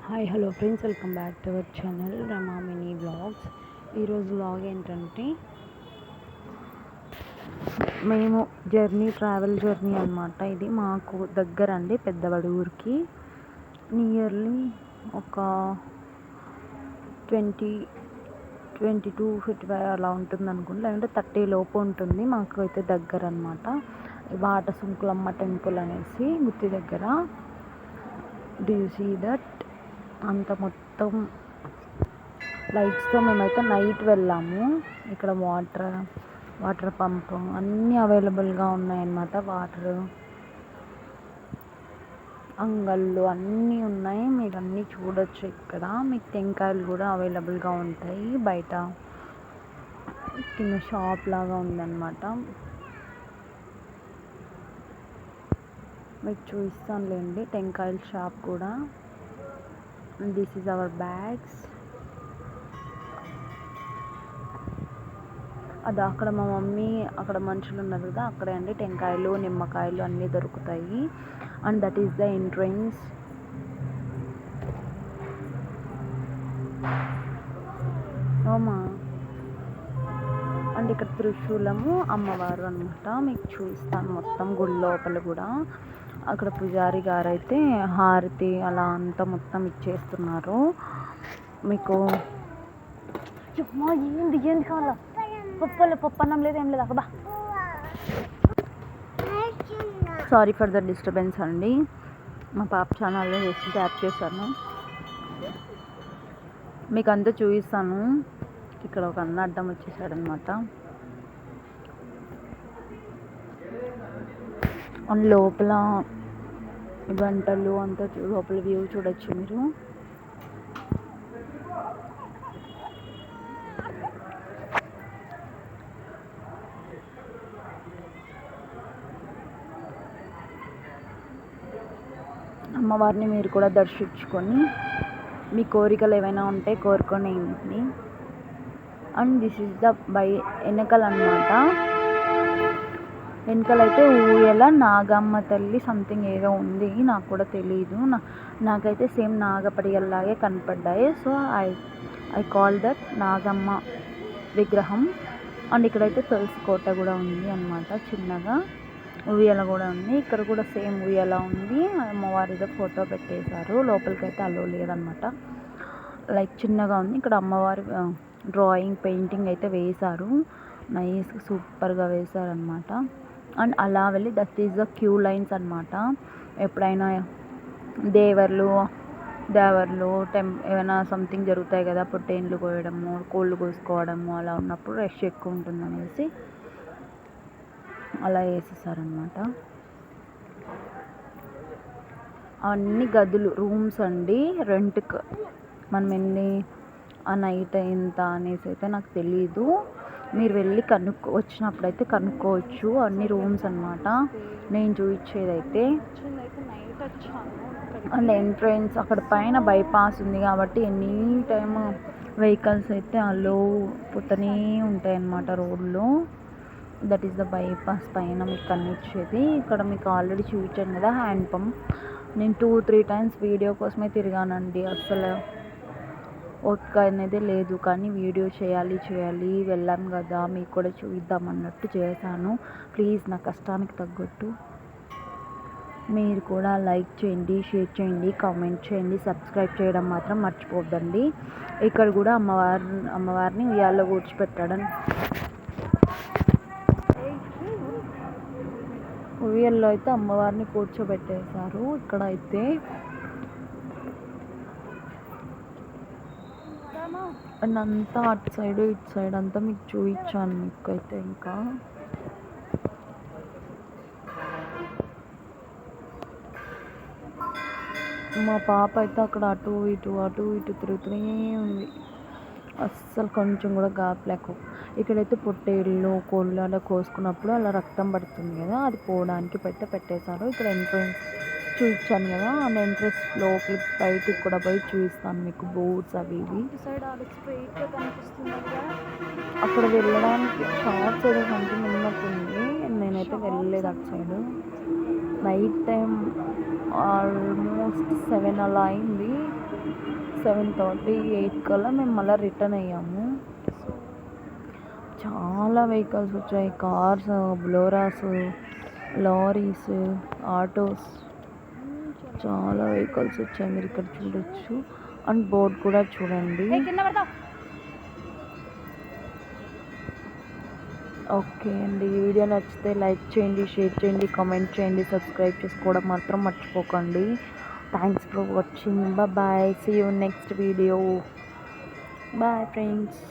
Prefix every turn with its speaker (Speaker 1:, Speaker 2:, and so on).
Speaker 1: Hi hello friends, welcome back to our channel Rama mini vlogs. ఈరోజు vlog ఏంటంటే మేము travel journey అనమాట. ఇది మాకు దగ్గర అండి, పెద్దవడుగురికి. నియర్లీ ఒక 20-25 అలా ఉంటుంది అనుకుంటా, లేదంటే 30 లోపు ఉంటుంది. మాకు అయితే దగ్గర అనమాట. వాట సుంకులమ్మ టెంపుల్ అనేసి గుత్తి దగ్గర. Do you see that? అంత మొత్తం లైట్స్తో మేమైతే నైట్ వెళ్ళాము. ఇక్కడ వాటర్ పంప్ అన్నీ అవైలబుల్గా ఉన్నాయన్నమాట. వాటర్ అంగళ్ళు అన్నీ ఉన్నాయి, మీరు అన్నీ చూడొచ్చు. ఇక్కడ మీకు టెంకాయలు కూడా అవైలబుల్గా ఉంటాయి. బయట కింద షాప్ లాగా ఉందన్నమాట. మీకు చూపిస్తానులేండి టెంకాయల షాప్ కూడా. This is our bags. అది అక్కడ మా మమ్మీ, అక్కడ మనుషులు ఉన్నారు కదా, అక్కడే అండి టెంకాయలు నిమ్మకాయలు అన్నీ దొరుకుతాయి. And that is the entrance. ఓమా. అండ్ ఇక్కడ త్రిశూలము అమ్మవారు అనమాట. మీకు చూస్తాను మొత్తం గుడి లోపల కూడా. అక్కడ పూజారి గారు అయితే హారతి అలా అంతా మొత్తం ఇచ్చేస్తున్నారు. మీకు ఏంది కావాలా? పప్పు అన్నం లేదు, ఏం లేదు. అక్కడ సారీ ఫర్ ద డిస్టర్బెన్స్ అండి. మా పాప ఛానల్లో చేసి ట్యాప్ చేశాను. మీకు అంతా చూపిస్తాను. ఇక్కడ ఒక అన్న అడ్డం వచ్చేసాడనమాట. అండ్ లోపల గంటలు అంతా లోపల వ్యూ చూడొచ్చు మీరు. అమ్మవారిని మీరు కూడా దర్శించుకొని మీ కోరికలు ఏమైనా ఉంటే కోరుకోండి. అండ్ దిస్ ఈజ్ ద వెనకల అనమాట. వెనకలైతే ఊయల నాగమ్మ తల్లి సంథింగ్ ఏదో ఉంది, నాకు కూడా తెలియదు. నాకైతే సేమ్ నాగపడిగల్లాగే కనపడ్డాయి. So I call that Nagamma విగ్రహం. అండ్ ఇక్కడైతే తులసి కోట కూడా ఉంది అనమాట. చిన్నగా ఉయ్యాల కూడా ఉంది. ఇక్కడ కూడా సేమ్ ఉయ్యాల ఉంది. అమ్మవారితో ఫోటో పెట్టేశారు. లోపలికైతే అలో లేదనమాట. లైక్ చిన్నగా ఉంది. ఇక్కడ అమ్మవారి డ్రాయింగ్ పెయింటింగ్ అయితే వేశారు. నైస్, సూపర్గా వేశారనమాట. అండ్ అలా వెళ్ళి that is the queue lines అనమాట. ఎప్పుడైనా దేవర్లు ఏమైనా సంథింగ్ జరుగుతాయి కదా, పొట్టేండ్లు కోయడము, కోళ్ళు కోసుకోవడము అలా ఉన్నప్పుడు రష్ ఎక్కువ ఉంటుందనేసి అలా వేసేసారనమాట. అన్ని గదులు రూమ్స్ అండి రెంట్కి. మనం ఎన్ని ఆ నైట్ ఎంత అనేసి అయితే నాకు తెలీదు. మీరు వెళ్ళి వచ్చినప్పుడు అయితే కనుక్కోవచ్చు. అన్ని రూమ్స్ అనమాట. నేను చూపించేదైతే అండ్ ఎంట్రన్స్ అక్కడ పైన బైపాస్ ఉంది కాబట్టి ఎనీ టైమ్ వెహికల్స్ అయితే అలో పోతూనే ఉంటాయి అన్నమాట రోడ్లో. దట్ ఈస్ ద బైపాస్ పైన మీకు కనిపించేది. ఇక్కడ మీకు ఆల్రెడీ చూపించాను కదా హ్యాండ్ పంప్. నేను 2-3 టైమ్స్ వీడియో కోసమే తిరిగానండి. అసలు ఓపిక అనేది లేదు, కానీ వీడియో చేయాలి వెళ్ళాం కదా, మీకు కూడా చూద్దాం అన్నట్టు చేశాను. ప్లీజ్ నా కష్టానికి తగ్గట్టు మీరు కూడా లైక్ చేయండి, షేర్ చేయండి, కామెంట్ చేయండి, సబ్స్క్రైబ్ చేయడం మాత్రం మర్చిపోద్దండి. ఇక్కడ కూడా అమ్మవారిని ఉయ్యాల్లో కూర్చోపెట్టాడని ఉయ్యాల్లో అయితే అమ్మవారిని కూర్చోబెట్టేశారు. ఇక్కడ అయితే అండ్ అంతా అటు సైడ్ ఇటు సైడ్ అంతా మీకు చూపించాను. మీకు అయితే ఇంకా మా పాప అయితే అక్కడ అటు ఇటు తిరుగుతూనే ఉంది. అస్సలు కొంచెం కూడా గ్యాప్ లేకు. ఇక్కడైతే పొట్టేళ్ళు కోళ్ళు అలా కోసుకున్నప్పుడు అలా రక్తం పడుతుంది కదా, అది పోవడానికి పెట్టేశారు. ఇక్కడ ఎంట్రన్స్ చూపించాను కదా, అండ్ ఎంట్రన్స్ లోపలి బయటికి కూడా పోయి చూపిస్తాను మీకు. బోర్డ్స్ అవి ఇవి అక్కడ వెళ్ళడానికి షాప్స్ ఏదో సంథింగ్ ఉన్నట్టుంది. నేనైతే వెళ్ళలేదు అటు సైడ్. నైట్ టైం ఆల్మోస్ట్ 7 అలా అయింది. 7:30, 8 కల్లా మేము మళ్ళీ రిటర్న్ అయ్యాము. చాలా వెహికల్స్ వచ్చాయి, కార్స్, బొలోరాస్, లారీస్, ఆటోస్, చాలా వెహికల్స్ వచ్చాయి. మీరు ఇక్కడ చూడొచ్చు. అండ్ బోర్డ్ కూడా చూడండి. ఓకే అండి, ఈ వీడియో నచ్చితే లైక్ చేయండి, షేర్ చేయండి, కామెంట్ చేయండి, సబ్స్క్రైబ్ చేసుకోవడం మాత్రం మర్చిపోకండి. Thanks for watching. Bye. See you next video. Bye friends.